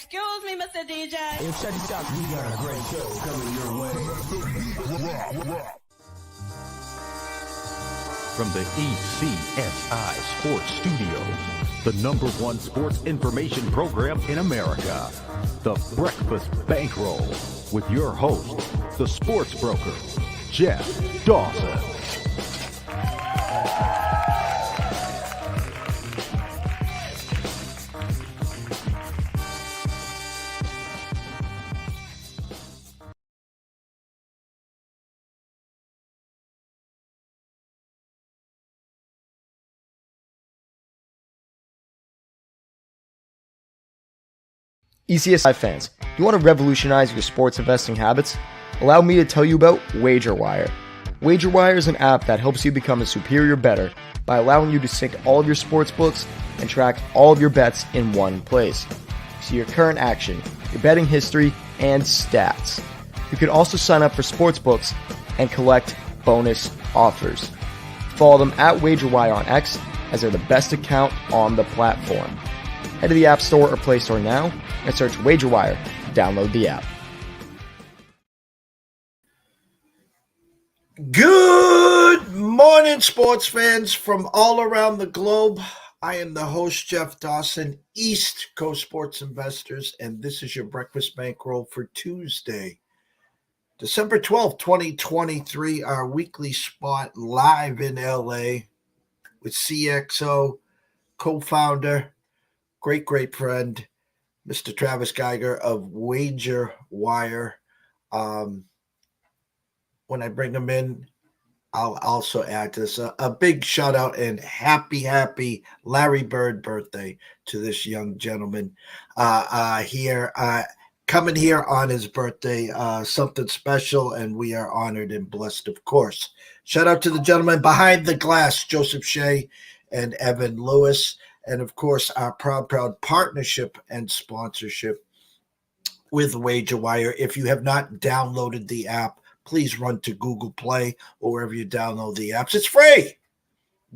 Excuse me, Mr. DJ. Hey, check this out. We got a great show coming your way. From the ECSI Sports Studios, the #1 sports information program in America, the Breakfast Bankroll, with your host, the sports broker, Jeff Dawson. ECSI fans, you want to revolutionize your sports investing habits? Allow me to tell you about WagerWire. WagerWire is an app that helps you become a superior bettor by allowing you to sync all of your sports books and track all of your bets in one place. See your current action, your betting history, and stats. You can also sign up for sports books and collect bonus offers. Follow them at WagerWire on X, as they're the best account on the platform. Head to the App Store or Play Store now and search WagerWire. Download the app. Good morning, sports fans from all around the globe. I am the host, Jeff Dawson, East Coast Sports Investors, and this is your Breakfast Bankroll for Tuesday, December 12th, 2023, our weekly spot live in LA with CXO co-founder, great friend, Mr. Travis Geiger of WagerWire. When I bring him in, I'll also add to this a big shout out and happy Larry Bird birthday to this young gentleman here. Coming here on his birthday, something special, and we are honored and blessed, of course. Shout out to the gentlemen behind the glass, Joseph Shea and Evan Lewis. And, of course, our proud partnership and sponsorship with WagerWire. If you have not downloaded the app, please run to Google Play or wherever you download the apps. It's free.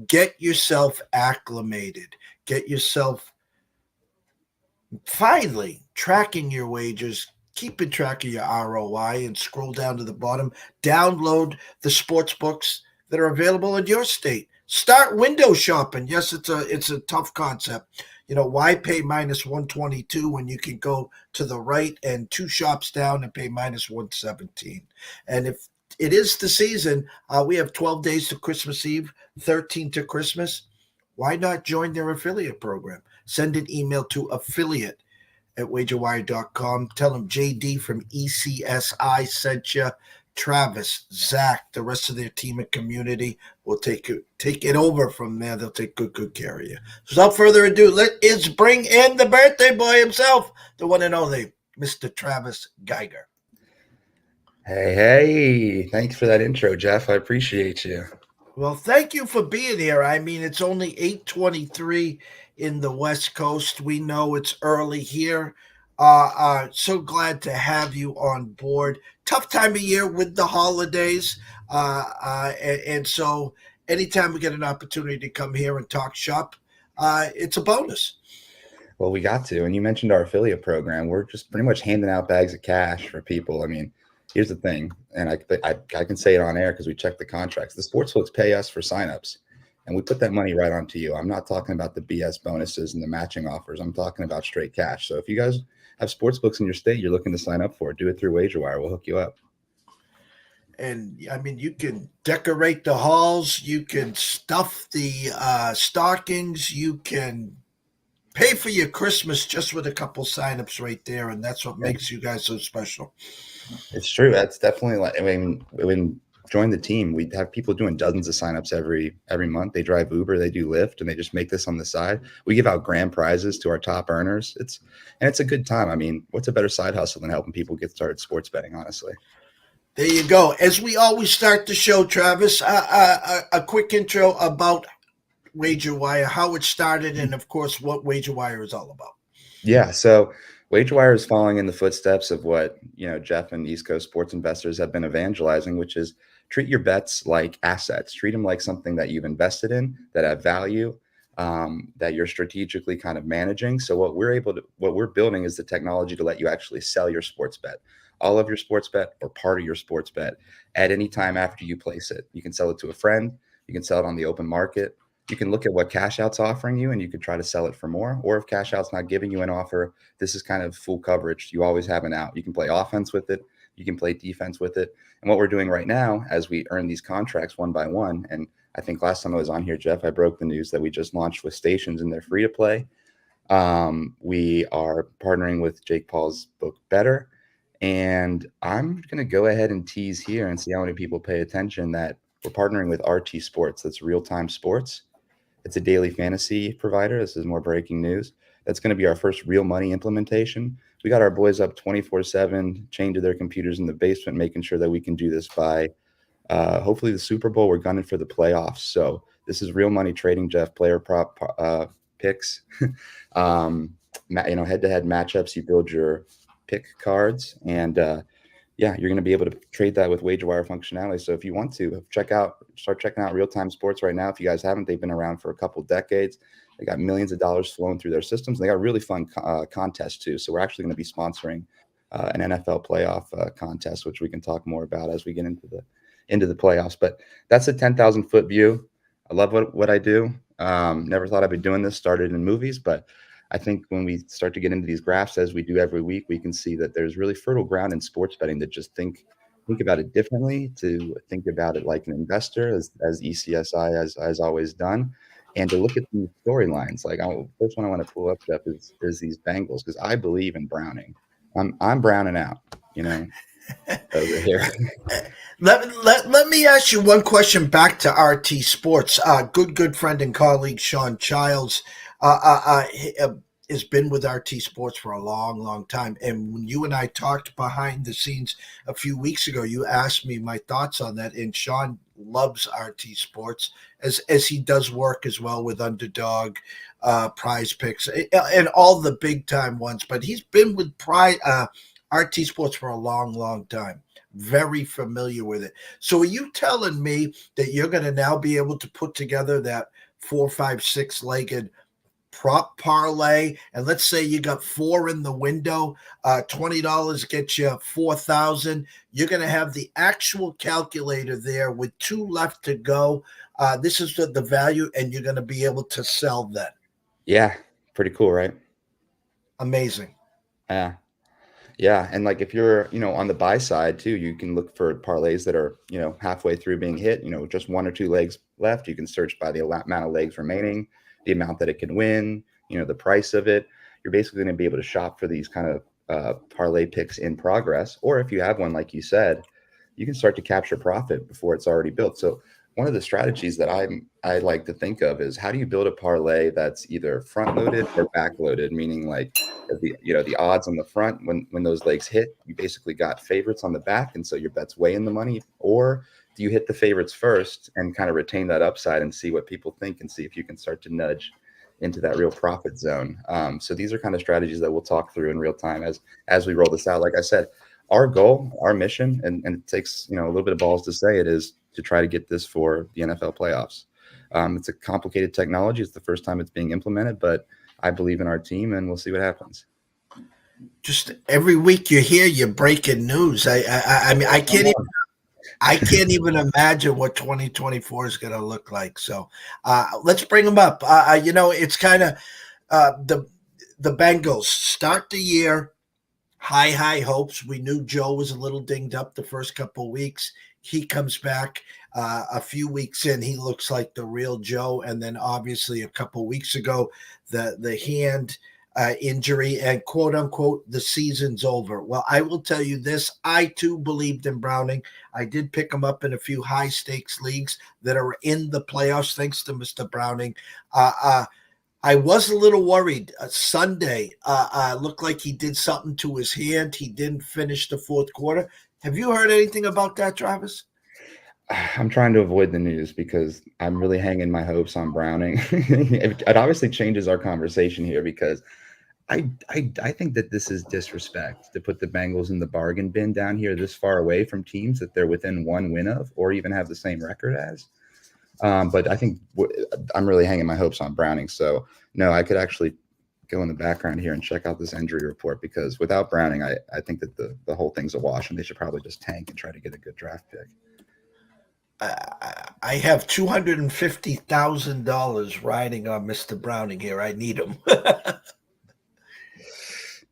Get yourself acclimated. Get yourself finally tracking your wagers, keeping track of your ROI, and scroll down to the bottom. Download the sports books that are available in your state. Start window shopping. Yes, it's a tough concept. You know, why pay minus 122 when you can go to the right and two shops down and pay minus 117? And if it is the season, we have 12 days to Christmas Eve, 13 to Christmas. Why not join their affiliate program? Send an email to affiliate@wagerwire.com. Tell them JD from ECSI sent you. Travis, Zach, the rest of their team and community will take it over from there. They'll take good care of you. So without further ado, let's bring in the birthday boy himself, the one and only Mr. Travis Geiger. Hey, thanks for that intro, Jeff. I appreciate you. Well, thank you for being here. I mean, it's only 8:23 in the West Coast. We know it's early here. So glad to have you on board. Tough time of year with the holidays. And so anytime we get an opportunity to come here and talk shop, it's a bonus. Well, we got to. And you mentioned our affiliate program. We're just pretty much handing out bags of cash for people. I mean, here's the thing, and I can say it on air because we checked the contracts. The sportsbooks pay us for signups, and we put that money right onto you. I'm not talking about the BS bonuses and the matching offers. I'm talking about straight cash. So if you guys have sports books in your state you're looking to sign up for, do it through WagerWire. We'll hook you up. And I mean, you can decorate the halls, you can stuff the stockings, you can pay for your Christmas just with a couple signups right there, and that's what makes you guys so special. It's true. That's definitely when join the team, we have people doing dozens of signups every month. They drive Uber, they do Lyft, and they just make this on the side. We give out grand prizes to our top earners. It's a good time. I mean, what's a better side hustle than helping people get started sports betting, honestly? There you go. As we always start the show, Travis, a quick intro about WagerWire, how it started, and of course what WagerWire is all about. Yeah, so WagerWire is following in the footsteps of what Jeff and East Coast sports investors have been evangelizing, which is treat your bets like assets. Treat them like something that you've invested in, that have value, that you're strategically kind of managing. So what we're building is the technology to let you actually sell your sports bet, all of your sports bet or part of your sports bet at any time after you place it. You can sell it to a friend. You can sell it on the open market. You can look at what cash out's offering you and you could try to sell it for more. Or if cash out's not giving you an offer, this is kind of full coverage. You always have an out. You can play offense with it. You can play defense with it. And what we're doing right now as we earn these contracts one by one, and I think last time I was on here, Jeff, I broke the news that we just launched with stations and they're free to play. We are partnering with Jake Paul's book Better. And I'm going to go ahead and tease here and see how many people pay attention that we're partnering with RT Sports. That's real-time sports. It's a daily fantasy provider. This is more breaking news. That's going to be our first real money implementation. We got our boys up 24/7, chained to their computers in the basement, making sure that we can do this by hopefully the Super Bowl. We're gunning for the playoffs. So this is real money trading, Jeff, player prop picks, head-to-head matchups. You build your pick cards and you're going to be able to trade that with WagerWire functionality. So if you want to start checking out real-time sports right now. If you guys haven't, they've been around for a couple decades. They got millions of dollars flowing through their systems. They got really fun contests too. So we're actually going to be sponsoring an NFL playoff contest, which we can talk more about as we get into the playoffs. But that's a 10,000-foot view. I love what I do. Never thought I'd be doing this. Started in movies, but I think when we start to get into these graphs, as we do every week, we can see that there's really fertile ground in sports betting to just think about it differently, to think about it like an investor, as ECSI has always done, and to look at these storylines. Like, first one I want to pull up, Jeff, is these Bengals, because I believe in Browning. I'm Browning out, over here. Let me ask you one question back to RT Sports. Good friend and colleague Sean Childs has been with RT Sports for a long time. And when you and I talked behind the scenes a few weeks ago, you asked me my thoughts on that. And Sean loves RT Sports as he does work as well with Underdog, Prize Picks, and all the big time ones. But he's been with RT Sports for a long time. Very familiar with it. So are you telling me that you're going to now be able to put together that 4, 5, 6-legged prop parlay, and let's say you got 4 in the window, $20 gets you 4,000. You're going to have the actual calculator there with 2 left to go. This is the value, and you're going to be able to sell then. Yeah, pretty cool, right? Amazing. Yeah, and like if you're, on the buy side too, you can look for parlays that are, halfway through being hit, just 1 or 2 legs left. You can search by the amount of legs remaining, the amount that it can win, the price of it. You're basically going to be able to shop for these kind of parlay picks in progress. Or if you have one, like you said, you can start to capture profit before it's already built. So one of the strategies that I like to think of is, how do you build a parlay that's either front loaded or back loaded, meaning like the odds on the front, when those legs hit, you basically got favorites on the back, and so your bet's way in the money. Or do you hit the favorites first and kind of retain that upside and see what people think and see if you can start to nudge into that real profit zone? So these are kind of strategies that we'll talk through in real time as we roll this out. Like I said, our goal, our mission, and it takes a little bit of balls to say it, is to try to get this for the NFL playoffs. It's a complicated technology. It's the first time it's being implemented, but I believe in our team, and we'll see what happens. Just every week you hear you're breaking news. I mean, I can't even imagine what 2024 is going to look like. So let's bring them up. It's kind of the Bengals start the year, high hopes. We knew Joe was a little dinged up the first couple of weeks. He comes back a few weeks in. He looks like the real Joe. And then obviously a couple of weeks ago, the hand injury, and quote unquote, the season's over. Well, I will tell you this. I too believed in Browning. I did pick him up in a few high stakes leagues that are in the playoffs, thanks to Mr. Browning. I was a little worried. Sunday looked like he did something to his hand. He didn't finish the fourth quarter. Have you heard anything about that, Travis? I'm trying to avoid the news because I'm really hanging my hopes on Browning. It obviously changes our conversation here, because I think that this is disrespect to put the Bengals in the bargain bin down here this far away from teams that they're within 1 win of, or even have the same record as. But I think I'm really hanging my hopes on Browning. So no, I could actually go in the background here and check out this injury report, because without Browning, I think that the whole thing's a wash, and they should probably just tank and try to get a good draft pick. I have $250,000 riding on Mr. Browning here. I need him.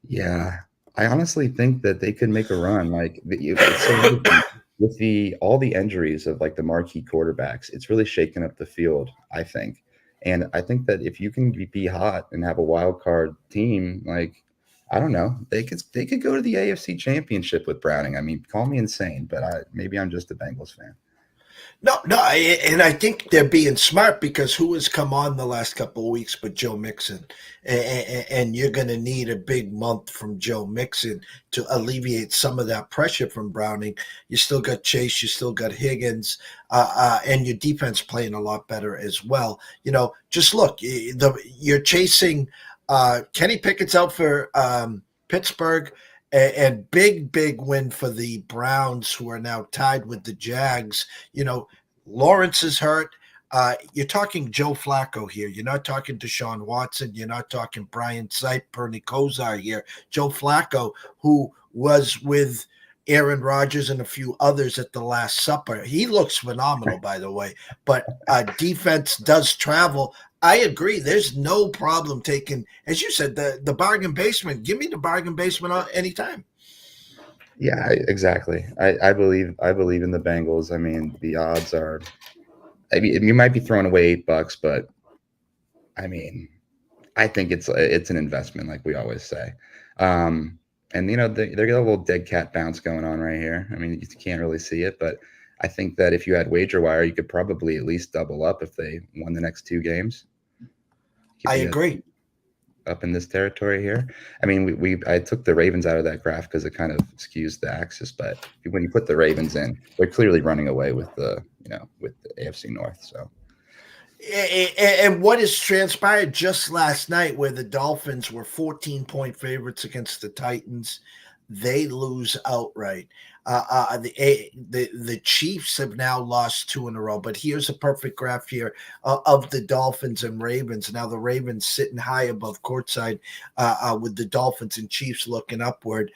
Yeah, I honestly think that they could make a run. Like it's so interesting. With all the injuries of like the marquee quarterbacks, it's really shaken up the field, I think. And I think that if you can be hot and have a wild card team, like I don't know, they could go to the AFC Championship with Browning. I mean, call me insane, but maybe I'm just a Bengals fan. No, and I think they're being smart, because who has come on the last couple of weeks but Joe Mixon? And you're going to need a big month from Joe Mixon to alleviate some of that pressure from Browning. You still got Chase, you still got Higgins, and your defense playing a lot better as well. Just look, you're chasing Kenny Pickett's out for Pittsburgh. And big win for the Browns, who are now tied with the Jags. Lawrence is hurt. You're talking Joe Flacco here. You're not talking Deshaun Watson. You're not talking Brian Sipe, Perny Kosar here. Joe Flacco, who was with Aaron Rodgers and a few others at the Last Supper. He looks phenomenal, by the way. But defense does travel. I agree. There's no problem taking, as you said, the bargain basement. Give me the bargain basement anytime. Yeah, exactly. I believe in the Bengals. I mean, the odds are. I mean, you might be throwing away $8, but I mean, I think it's an investment, like we always say. And they got a little dead cat bounce going on right here. I mean, you can't really see it, but I think that if you had wager wire, you could probably at least double up if they won the next 2 games. I agree. Up in this territory here. I mean, I took the Ravens out of that graph because it kind of skews the axis, but when you put the Ravens in, they're clearly running away with the AFC North. So, and what has transpired just last night, where the Dolphins were 14-point favorites against the Titans, they lose outright. The Chiefs have now lost 2 in a row, but here's a perfect graph here of the Dolphins and Ravens. Now the Ravens sitting high above courtside with the Dolphins and Chiefs looking upward.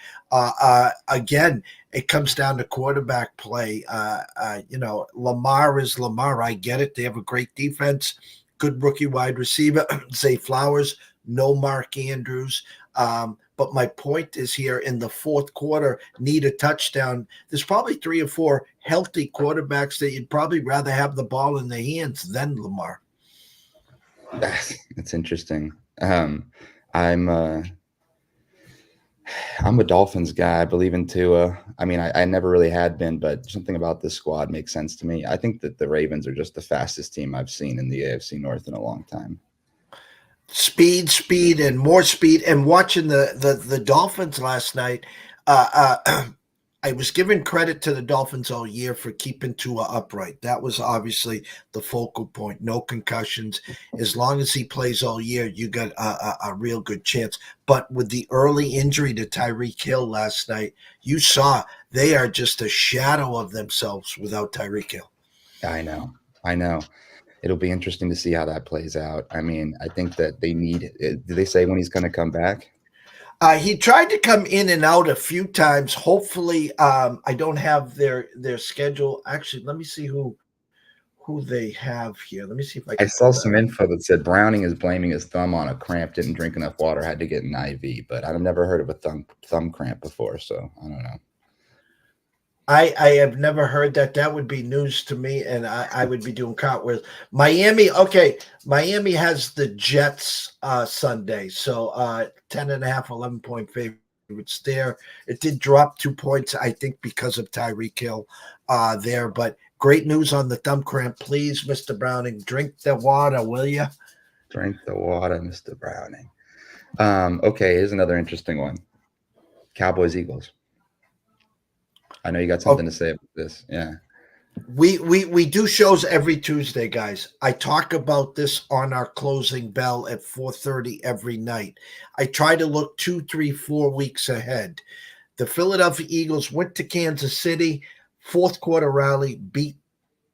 Again, it comes down to quarterback play. Lamar is Lamar. I get it. They have a great defense, good rookie wide receiver, Zay Flowers, no Mark Andrews. But my point is here, in the fourth quarter, need a touchdown. There's probably 3 or 4 healthy quarterbacks that you'd probably rather have the ball in their hands than Lamar. That's interesting. I'm a Dolphins guy. I believe in Tua. I mean, I never really had been, but something about this squad makes sense to me. I think that the Ravens are just the fastest team I've seen in the AFC North in a long time. Speed, and more speed. And watching the Dolphins last night, I was giving credit to the Dolphins all year for keeping Tua upright. That was obviously the focal point. No concussions. As long as he plays all year, you got a real good chance. But with the early injury to Tyreek Hill last night, you saw they are just a shadow of themselves without Tyreek Hill. I know. It'll be interesting to see how that plays out. I mean, I think that they need – did they say when he's going to come back? He tried to come in and out a few times. Hopefully, I don't have their schedule. Actually, let me see who they have here. Let me see if I saw some info that said Browning is blaming his thumb on a cramp, didn't drink enough water, had to get an IV. But I've never heard of a thumb cramp before, so I don't know. I have never heard that. That would be news to me, and I would be doing cartwheels. Miami has the Jets Sunday, so 10.5, 11-point favorites there. It did drop 2 points, I think, because of Tyreek Hill there, but great news on the thumb cramp. Please, Mr. Browning, drink the water, will you? Drink the water, Mr. Browning. Okay, here's another interesting one. Cowboys-Eagles. I know you got something to say about this. Yeah. We do shows every Tuesday, guys. I talk about this on our closing bell at 4:30 every night. I try to look 2, 3, 4 weeks ahead. The Philadelphia Eagles went to Kansas City, fourth quarter rally, beat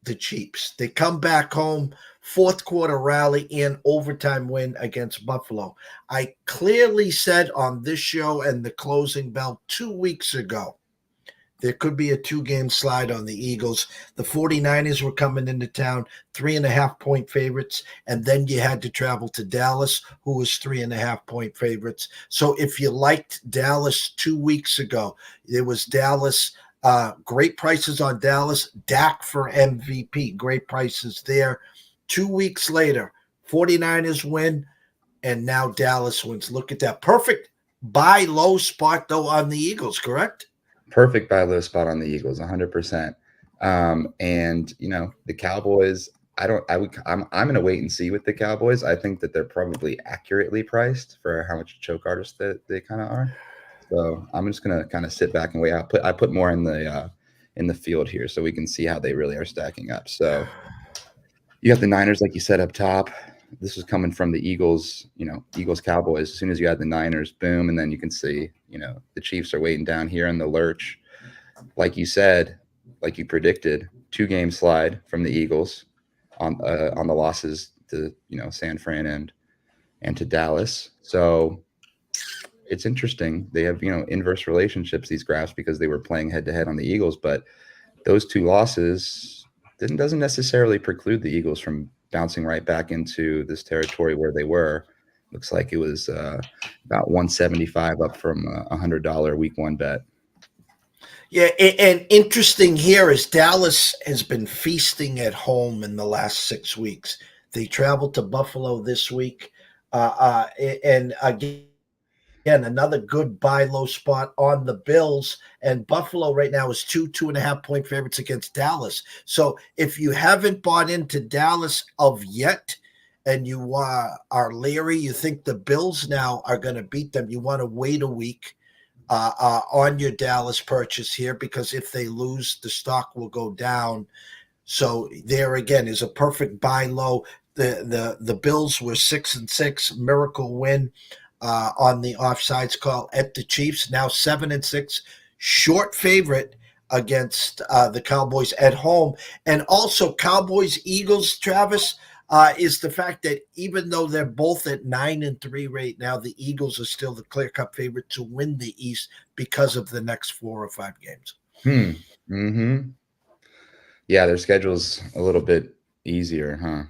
the Chiefs. They come back home, fourth quarter rally and overtime win against Buffalo. I clearly said on this show and the closing bell 2 weeks ago, there could be a 2-game slide on the Eagles. The 49ers were coming into town, 3.5-point favorites, and then you had to travel to Dallas, who was 3.5-point favorites. So if you liked Dallas 2 weeks ago, there was Dallas, great prices on Dallas, Dak for MVP, great prices there. 2 weeks later, 49ers win, and now Dallas wins. Look at that. Perfect buy low spot, though, on the Eagles, correct? Perfect buy low spot on the Eagles, 100%. And the Cowboys, I'm going to wait and see with the Cowboys. I think that they're probably accurately priced for how much choke artists that they kind of are. So I'm just going to kind of sit back and wait. I put more in the field here so we can see how they really are stacking up. So you got the Niners, like you said, up top. This was coming from the Eagles, Eagles Cowboys. As soon as you had the Niners, boom, and then you can see, the Chiefs are waiting down here in the lurch. Like you said, like you predicted, 2-game slide from the Eagles on the losses to San Fran and to Dallas. So it's interesting. They have inverse relationships, these graphs, because they were playing head to head on the Eagles, but those 2 losses doesn't necessarily preclude the Eagles from bouncing right back into this territory where they were. Looks like it was about 175 up from a $100 week 1 bet. Yeah, and interesting here is Dallas has been feasting at home in the last 6 weeks. They traveled to Buffalo this week, and again, another good buy low spot on the Bills. And Buffalo right now is 2.5-point favorites against Dallas. So if you haven't bought into Dallas of yet, and you are leery, you think the Bills now are going to beat them, you want to wait a week on your Dallas purchase here, because if they lose, the stock will go down. So there again is a perfect buy low. The Bills were 6-6, miracle win on the offsides call at the Chiefs. Now 7-6, short favorite against the Cowboys at home. And also Cowboys Eagles, Travis, is the fact that even though they're both at 9-3 right now, the Eagles are still the clear-cut favorite to win the East because of the next 4 or 5 games. Mm-hmm. Yeah, their schedule's a little bit easier, huh?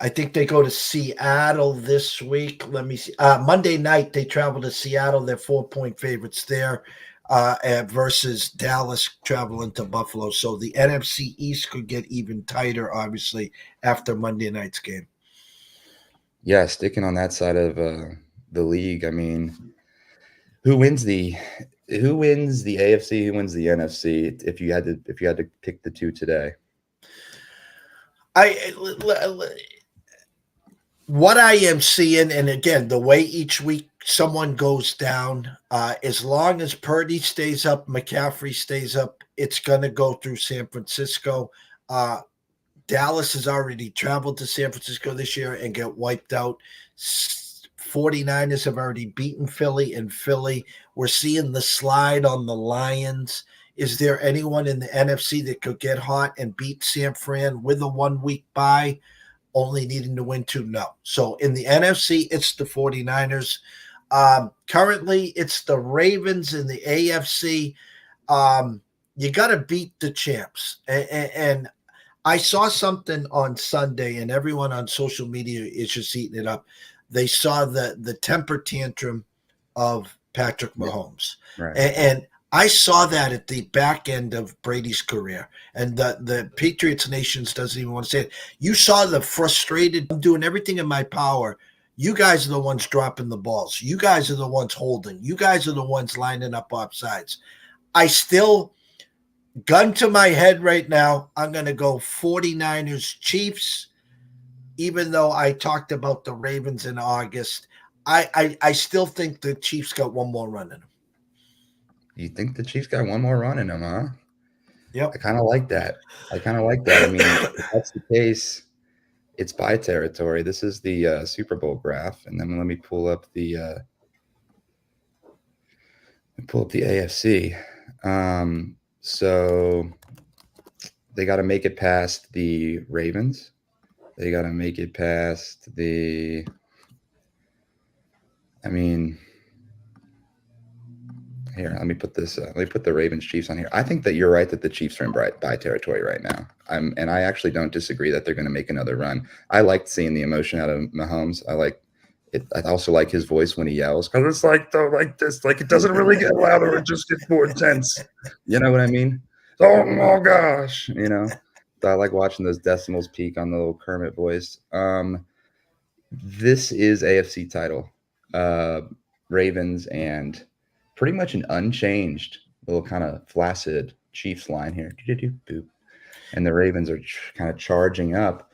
I think they go to Seattle this week. Let me see. Monday night, they travel to Seattle. They're 4-point favorites there versus Dallas traveling to Buffalo. So the NFC East could get even tighter, obviously, after Monday night's game. Yeah, sticking on that side of the league. I mean, who wins the AFC? Who wins the NFC? If you had to pick the 2 today, what I am seeing, and again, the way each week someone goes down, as long as Purdy stays up, McCaffrey stays up, it's going to go through San Francisco. Dallas has already traveled to San Francisco this year and get wiped out. 49ers have already beaten Philly, and Philly, we're seeing the slide on the Lions. Is there anyone in the NFC that could get hot and beat San Fran with a 1-week bye, only needing to win 2? No. So in the NFC, it's the 49ers. Currently, it's the Ravens. In the AFC. You got to beat the champs. And I saw something on Sunday, and everyone on social media is just eating it up. They saw the temper tantrum of Patrick Mahomes. right? And I saw that at the back end of Brady's career. And the Patriots Nations doesn't even want to say it. You saw the frustrated, I'm doing everything in my power. You guys are the ones dropping the balls. You guys are the ones holding. You guys are the ones lining up offsides. I still, gun to my head right now, I'm going to go 49ers Chiefs, even though I talked about the Ravens in August. I still think the Chiefs got one more run in them. You think the Chiefs got one more run in them, huh? Yep. I kind of like that. I mean, if that's the case, it's buy territory. This is the Super Bowl graph, and then let me pull up the AFC. So They got to make it past the Ravens. They got to make it past the. I mean, here, let me put this. Let me put the Ravens Chiefs on here. I think that you're right that the Chiefs are in buy territory right now. And I actually don't disagree that they're going to make another run. I liked seeing the emotion out of Mahomes. I like it. I also like his voice when he yells because it's like this, like it doesn't really get louder; it just gets more intense. You know what I mean? Oh my gosh, you know. So I like watching those decimals peak on the little Kermit voice. This is AFC title, Ravens, and pretty much an unchanged little kind of flaccid Chiefs line here. Boop. And the Ravens are kind of charging up.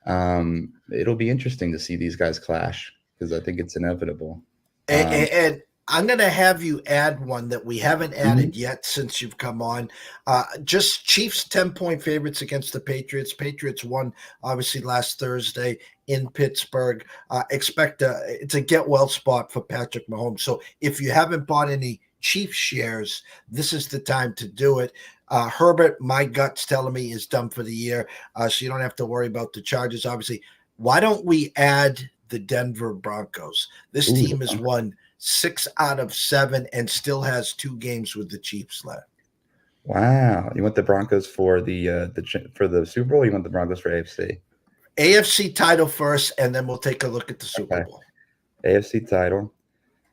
It'll be interesting to see these guys clash because I think it's inevitable. And I'm going to have you add one that we haven't added yet since you've come on. Just Chiefs 10-point favorites against the Patriots. Patriots won, obviously, last Thursday in Pittsburgh. Expect it's a get-well spot for Patrick Mahomes. So if you haven't bought any Chiefs shares, this is the time to do it. Herbert, my gut's telling me, is done for the year, so you don't have to worry about the Chargers, obviously. Why don't we add the Denver Broncos? This team has won 6 out of 7 and still has 2 games with the Chiefs left. Wow. You want the Broncos for the Super Bowl, or you want the Broncos for AFC? AFC title first, and then we'll take a look at the Super Bowl. AFC title.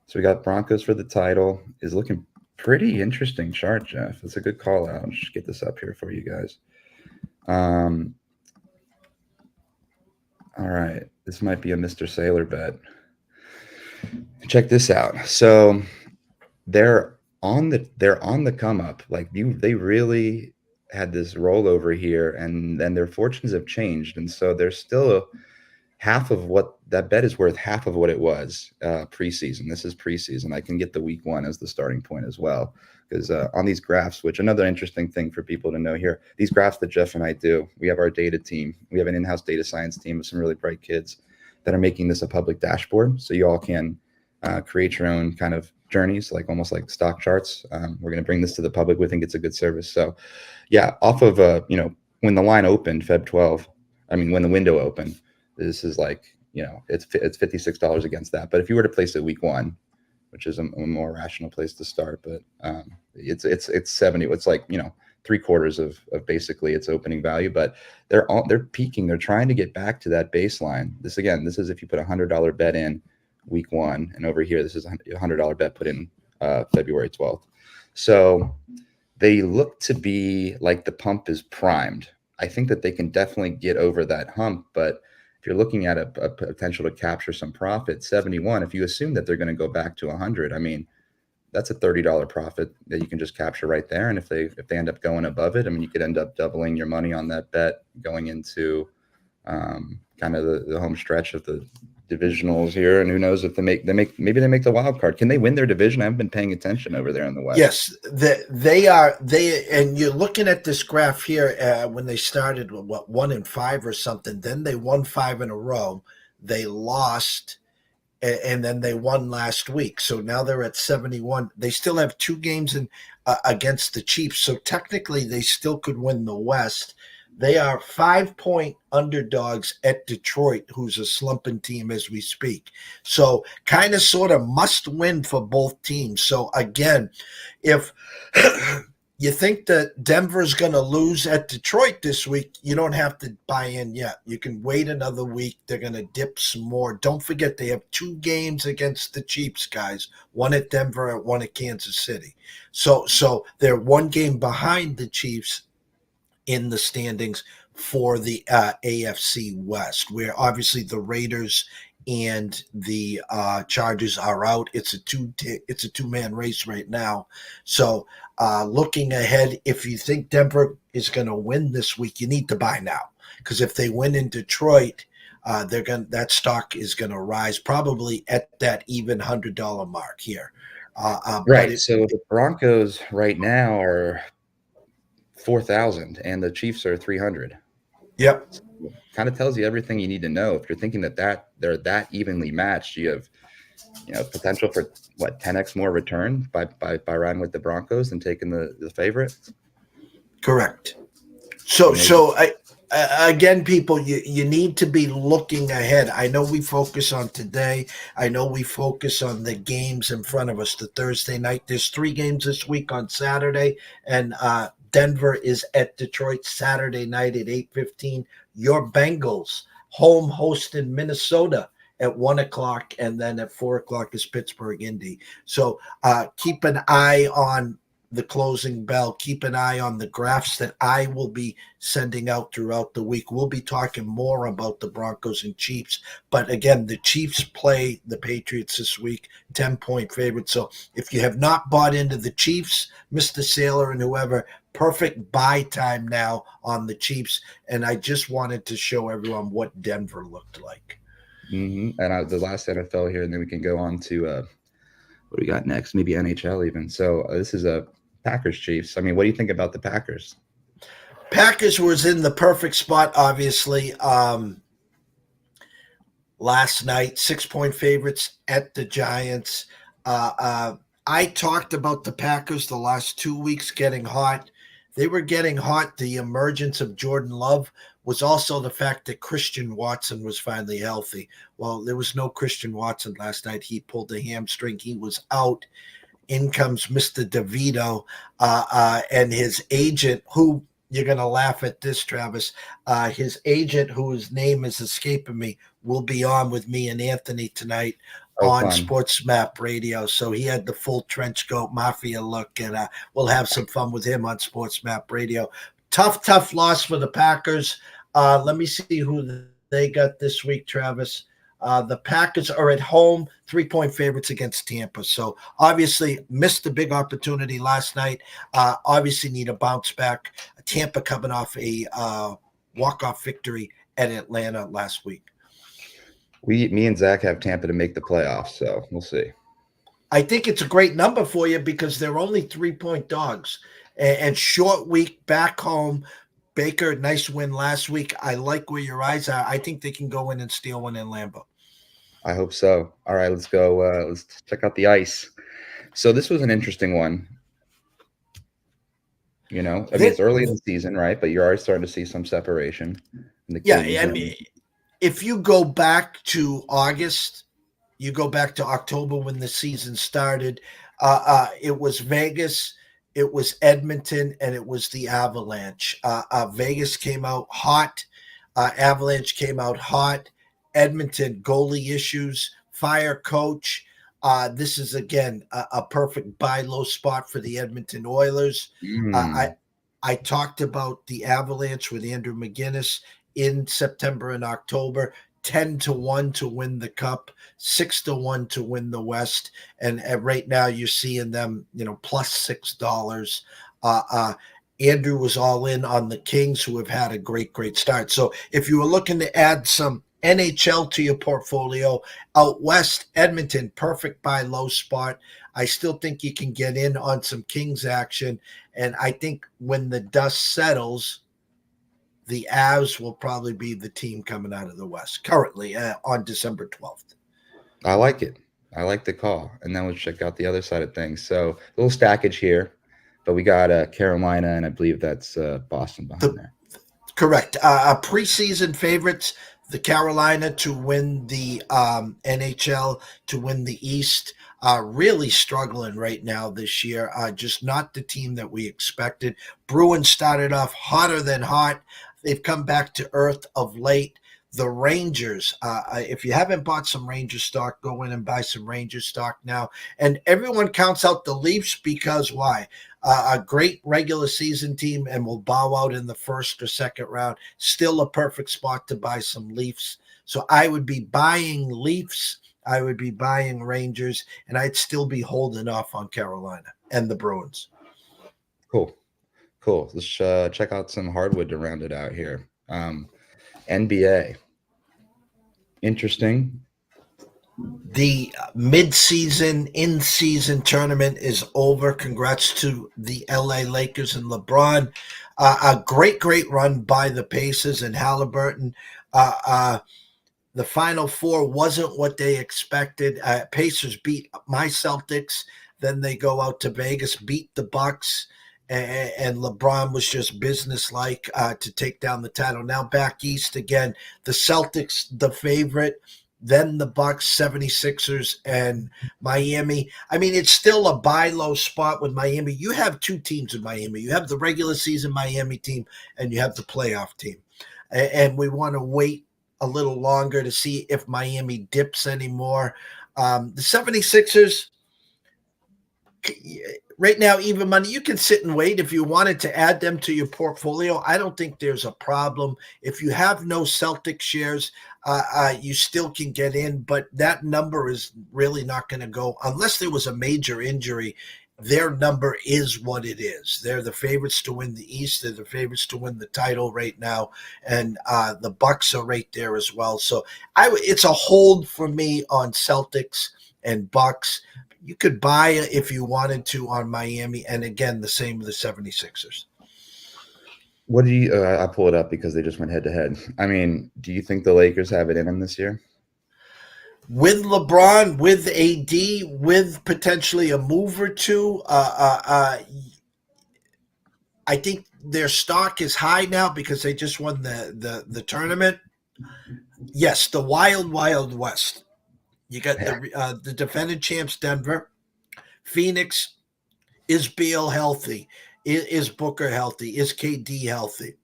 So we got Broncos for the title. Is looking pretty interesting chart, Jeff. It's a good call out. I'll just get this up here for you guys. All right. This might be a Mr. Sailor bet. Check this out. So they're on the come up. Like they really had this rollover here, and then their fortunes have changed, and so they're still half of what that bet is worth. Half of what it was preseason. This is preseason. I can get the week 1 as the starting point as well, because on these graphs, which another interesting thing for people to know here, these graphs that Jeff and I do, we have our data team. We have an in-house data science team of some really bright kids that are making this a public dashboard, so you all can create your own kind of journeys, like almost like stock charts. We're going to bring this to the public. We think it's a good service. So yeah, off of when the line opened Feb 12, when the window opened, this is like, it's $56 against that. But if you were to place it week 1, which is a more rational place to start, but it's 70. It's like 3/4 of basically its opening value. But they're peaking. They're trying to get back to that baseline. This is if you put $100 bet in week 1, and over here this is a $100 bet put in February 12th. So they look to be like the pump is primed. I think that they can definitely get over that hump, but if you're looking at a potential to capture some profit, 71, if you assume that they're going to go back to 100, that's a $30 profit that you can just capture right there. And if they end up going above it, you could end up doubling your money on that bet going into kind of the home stretch of the divisionals here. And who knows if maybe they make the wild card. Can they win their division? I haven't been paying attention over there in the West. Yes, they are. And you're looking at this graph here when they started, 1-5 or something. Then they won 5 in a row. They lost, and then they won last week. So now they're at 71. They still have 2 games against the Chiefs. So technically they still could win the West. They are 5-point underdogs at Detroit, who's a slumping team as we speak. So kind of sort of must win for both teams. So again, if you think that Denver's going to lose at Detroit this week, you don't have to buy in yet. You can wait another week. They're going to dip some more. Don't forget they have 2 games against the Chiefs, guys. 1 at Denver and 1 at Kansas City. So they're 1 game behind the Chiefs in the standings for the AFC West, where obviously the Raiders and the Chargers are out. It's a 2-man race right now. So looking ahead, if you think Denver is going to win this week, you need to buy now, because if they win in Detroit, that stock is going to rise probably at that even $100 mark here. Right. So the Broncos right now are 4,000 and the Chiefs are 300. Yep. So kind of tells you everything you need to know. If you're thinking that they're that evenly matched, you have potential for 10x more return by riding with the Broncos and taking the favorite. Correct. So, And maybe again, people, you need to be looking ahead. I know we focus on today. I know we focus on the games in front of us. The Thursday night. There's 3 games this week on Saturday, and Denver is at Detroit Saturday night at 8:15. Your Bengals home hosting Minnesota at 1 o'clock, and then at 4 o'clock is Pittsburgh Indy. So keep an eye on the closing bell. Keep an eye on the graphs that I will be sending out throughout the week. We'll be talking more about the Broncos and Chiefs. But again, the Chiefs play the Patriots this week, 10-point favorite. So if you have not bought into the Chiefs, Mr. Sailor and whoever, perfect buy time now on the Chiefs. And I just wanted to show everyone what Denver looked like. and the last NFL here, and then we can go on to what do we got next? Maybe NHL even. So this is a Packers Chiefs. I mean, what do you think about the Packers? Packers was in the perfect spot, obviously. Last night, 6-point favorites at the Giants. I talked about the Packers the last 2 weeks getting hot. They were getting hot. The emergence of Jordan Love was also the fact that Christian Watson was finally healthy. Well, there was no Christian Watson last night. He pulled a hamstring. He was out. In comes Mr. DeVito and his agent, who you're going to laugh at this, Travis. His agent, whose name is escaping me, will be on with me and Anthony tonight on fun. Sports Map Radio. So he had the full trench coat mafia look, and we'll have some fun with him on Sports Map Radio. Tough loss for the Packers. Let me see who they got this week, Travis. The Packers are at home, 3-point favorites against Tampa. So obviously missed a big opportunity last night. Obviously need a bounce back. Tampa coming off a walk-off victory at Atlanta last week. Me and Zach have Tampa to make the playoffs, so we'll see. I think it's a great number for you because they're only 3-point dogs. And short week back home. Baker, nice win last week. I like where your eyes are. I think they can go in and steal one in Lambeau. I hope so. All right, let's go. Let's check out the ice. So this was an interesting one. You know, I mean, it's early in the season, right? But you're already starting to see some separation. I mean, if you go back to August, you go back to October when the season started, it was Vegas, it was Edmonton, and it was the Avalanche. Vegas came out hot. Avalanche came out hot. Edmonton, goalie issues, fire coach. This is, again, a perfect buy low spot for the Edmonton Oilers. I talked about the Avalanche with Andrew McGinnis in September and October. 10-1 to win the cup, 6-1 to win the West, and right now you're seeing them, plus $6. Andrew was all in on the Kings, who have had a great start. So if you were looking to add some NHL to your portfolio, out west, Edmonton, perfect buy low spot. I still think you can get in on some Kings action, and I think when the dust settles, the Avs will probably be the team coming out of the West currently on December 12th. I like it. I like the call. And then we'll check out the other side of things. So a little stackage here, but we got Carolina, and I believe that's Boston behind there. Correct. Preseason favorites, the Carolina to win the NHL, to win the East. Really struggling right now this year. Just not the team that we expected. Bruins started off hotter than hot. They've come back to earth of late. The Rangers, if you haven't bought some Rangers stock, go in and buy some Rangers stock now. And everyone counts out the Leafs because why? A great regular season team and will bow out in the first or second round. Still a perfect spot to buy some Leafs. So I would be buying Leafs. I would be buying Rangers, and I'd still be holding off on Carolina and the Bruins. Cool. Let's check out some hardwood to round it out here. NBA. Interesting. The mid-season, in-season tournament is over. Congrats to the LA Lakers and LeBron. A great run by the Pacers and Halliburton. The Final Four wasn't what they expected. Pacers beat my Celtics. Then they go out to Vegas, beat the Bucks, and LeBron was just businesslike to take down the title. Now back east again, the Celtics, the favorite, then the Bucks, 76ers, and Miami. I mean, it's still a buy low spot with Miami. You have two teams in Miami. You have the regular season Miami team, and you have the playoff team. And we want to wait a little longer to see if Miami dips anymore. The 76ers, right now, even money, you can sit and wait if you wanted to add them to your portfolio. I don't think there's a problem. If you have no Celtic shares, you still can get in, but that number is really not going to go unless there was a major injury. Their number is what it is. They're the favorites to win the East. They're the favorites to win the title right now, and the Bucks are right there as well. So it's a hold for me on Celtics and Bucks. You could buy if you wanted to on Miami, and again, the same with the 76ers. What do you? I pull it up because they just went head to head. I mean, do you think the Lakers have it in them this year? With LeBron, with AD, with potentially a move or two, I think their stock is high now because they just won the tournament. Yes, the Wild West. You got the defending champs, Denver, Phoenix. Is Beal healthy? Is Booker healthy? Is KD healthy?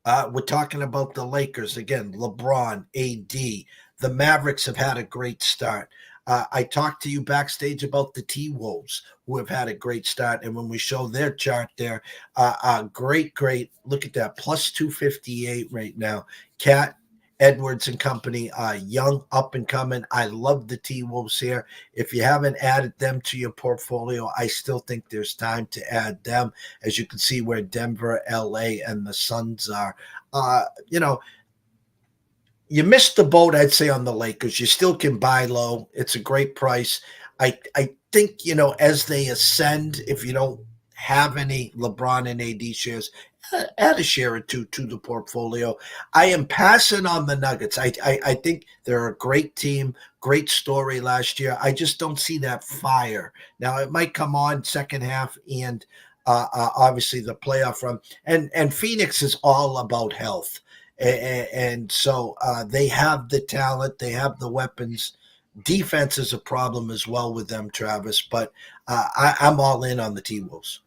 We're talking about the Lakers again. LeBron, AD. The Mavericks have had a great start. I talked to you backstage about the T-Wolves, who have had a great start. And when we show their chart there, great. Look at that, plus 258 right now. Cat, Edwards and company, young, up and coming. I love the T-Wolves here. If you haven't added them to your portfolio, I still think there's time to add them. As you can see where Denver, LA, and the Suns are. You missed the boat, I'd say, on the Lakers. You still can buy low. It's a great price. I think, as they ascend, if you don't have any LeBron and AD shares, add a share or two to the portfolio. I am passing on the Nuggets. I think they're a great team, great story last year. I just don't see that fire. Now, it might come on second half and obviously the playoff run. And Phoenix is all about health. And so they have the talent, they have the weapons. Defense is a problem as well with them, Travis, but I'm all in on the T-Wolves.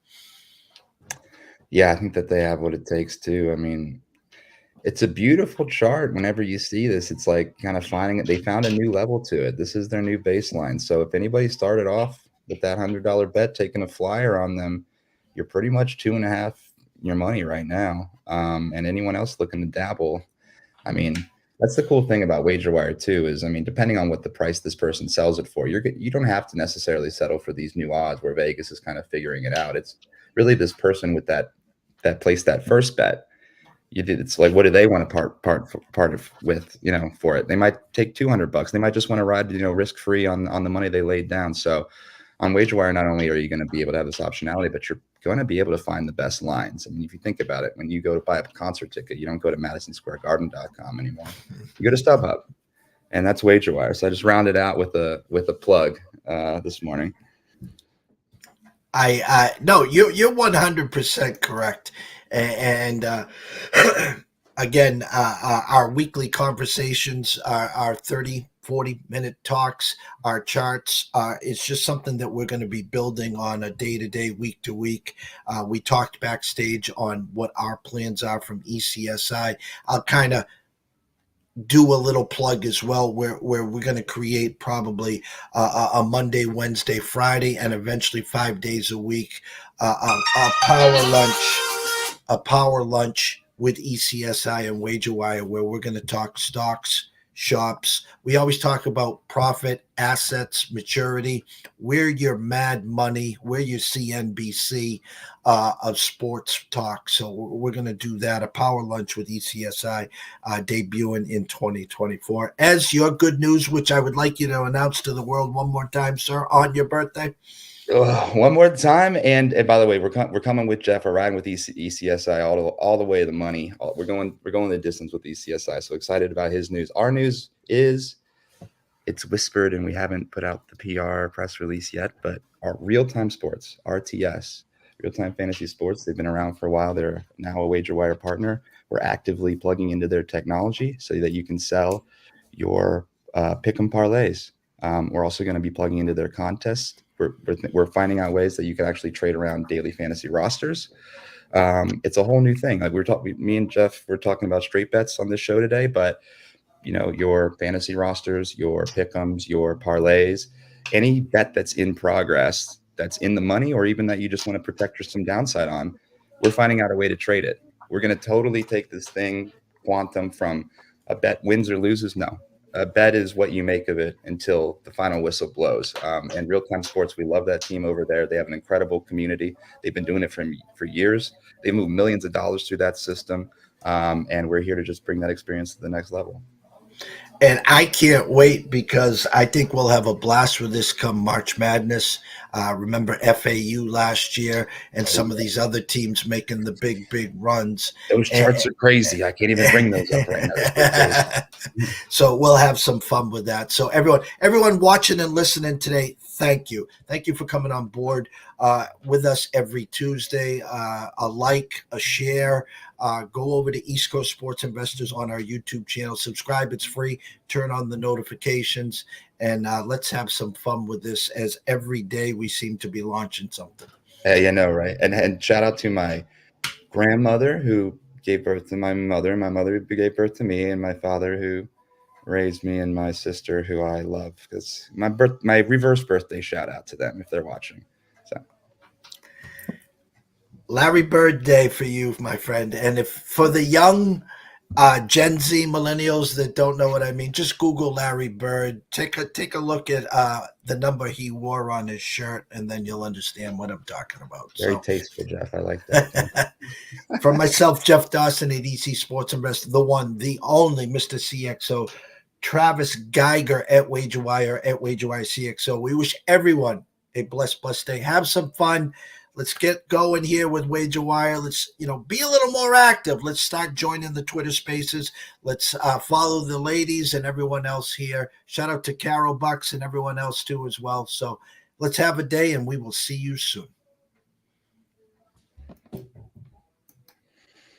Yeah, I think that they have what it takes too. I mean, it's a beautiful chart. Whenever you see this, it's like kind of finding it. They found a new level to it. This is their new baseline. So if anybody started off with that $100 bet, taking a flyer on them, you're pretty much 2.5 your money right now. And anyone else looking to dabble, I mean, that's the cool thing about WagerWire too, is, I mean, depending on what the price this person sells it for, you don't have to necessarily settle for these new odds where Vegas is kind of figuring it out. It's really this person with that placed that first bet. It's like, what do they want to part with, for it? They might take $200. They might just want to ride, risk free on the money they laid down. So on WagerWire, not only are you going to be able to have this optionality, but you're going to be able to find the best lines. I mean, if you think about it, when you go to buy a concert ticket, you don't go to MadisonSquareGarden.com anymore. You go to StubHub, and that's WagerWire. So I just rounded out with a plug this morning. No, you're 100% correct. And again, our weekly conversations, our 30, 40-minute talks, our charts, it's just something that we're going to be building on a day-to-day, week-to-week. We talked backstage on what our plans are from ECSI. I'll kind of do a little plug as well where we're going to create probably a Monday, Wednesday, Friday, and eventually 5 days a week, a power lunch with ECSI and WagerWire, where we're going to talk stocks, shops. We always talk about profit, assets, maturity, where your mad money, where your CNBC of sports talk. So we're going to do that, a power lunch with ECSI debuting in 2024. As your good news, which I would like you to announce to the world one more time, sir, on your birthday. One more time, and by the way, we're coming with Jeff. We're riding with ECSI all the way to the money. We're going the distance with ECSI. So excited about his news. Our news is, it's whispered, and we haven't put out the PR press release yet, but our real-time sports, RTS, Real Time Fantasy Sports. They've been around for a while. They're now a WagerWire partner. We're actively plugging into their technology so that you can sell your pick'em parlays. We're also going to be plugging into their contest. We're finding out ways that you can actually trade around daily fantasy rosters. It's a whole new thing. Like me and Jeff were talking about straight bets on this show today, but your fantasy rosters, your pick'ems, your parlays, any bet that's in progress, that's in the money, or even that you just want to protect some downside on, we're finding out a way to trade it. We're going to totally take this thing quantum from a bet wins or loses. No, a bet is what you make of it until the final whistle blows. And Real Time Sports, we love that team over there. They have an incredible community. They've been doing it for years. They move millions of dollars through that system. And we're here to just bring that experience to the next level. And I can't wait because I think we'll have a blast with this come March Madness. Remember FAU last year and some of these other teams making the big runs. Those charts are crazy. I can't even bring those up right now. So we'll have some fun with that. So everyone watching and listening today, thank you. Thank you for coming on board with us every Tuesday. A like, a share. Go over to East Coast Sports Investors on our YouTube channel. Subscribe. It's free. Turn on the notifications. And let's have some fun with this, as every day we seem to be launching something. Hey, I know, right? And shout out to my grandmother who gave birth to my mother. My mother gave birth to me, and my father who raised me, and my sister who I love, because my reverse birthday shout out to them if they're watching. So Larry Bird Day for you, my friend. And if for the young Gen Z millennials that don't know what I mean, just Google Larry Bird. Take a look at the number he wore on his shirt, and then you'll understand what I'm talking about. Very tasteful, Jeff. I like that. From myself, Jeff Dawson at EC Sports Investor, the one, the only Mr. CXO, Travis Geiger at WagerWire, CXO. We wish everyone a blessed day. Have some fun. Let's get going here with WagerWire. Let's, be a little more active. Let's start joining the Twitter spaces. Let's follow the ladies and everyone else here. Shout out to Carol Bucks and everyone else too as well. So let's have a day, and we will see you soon.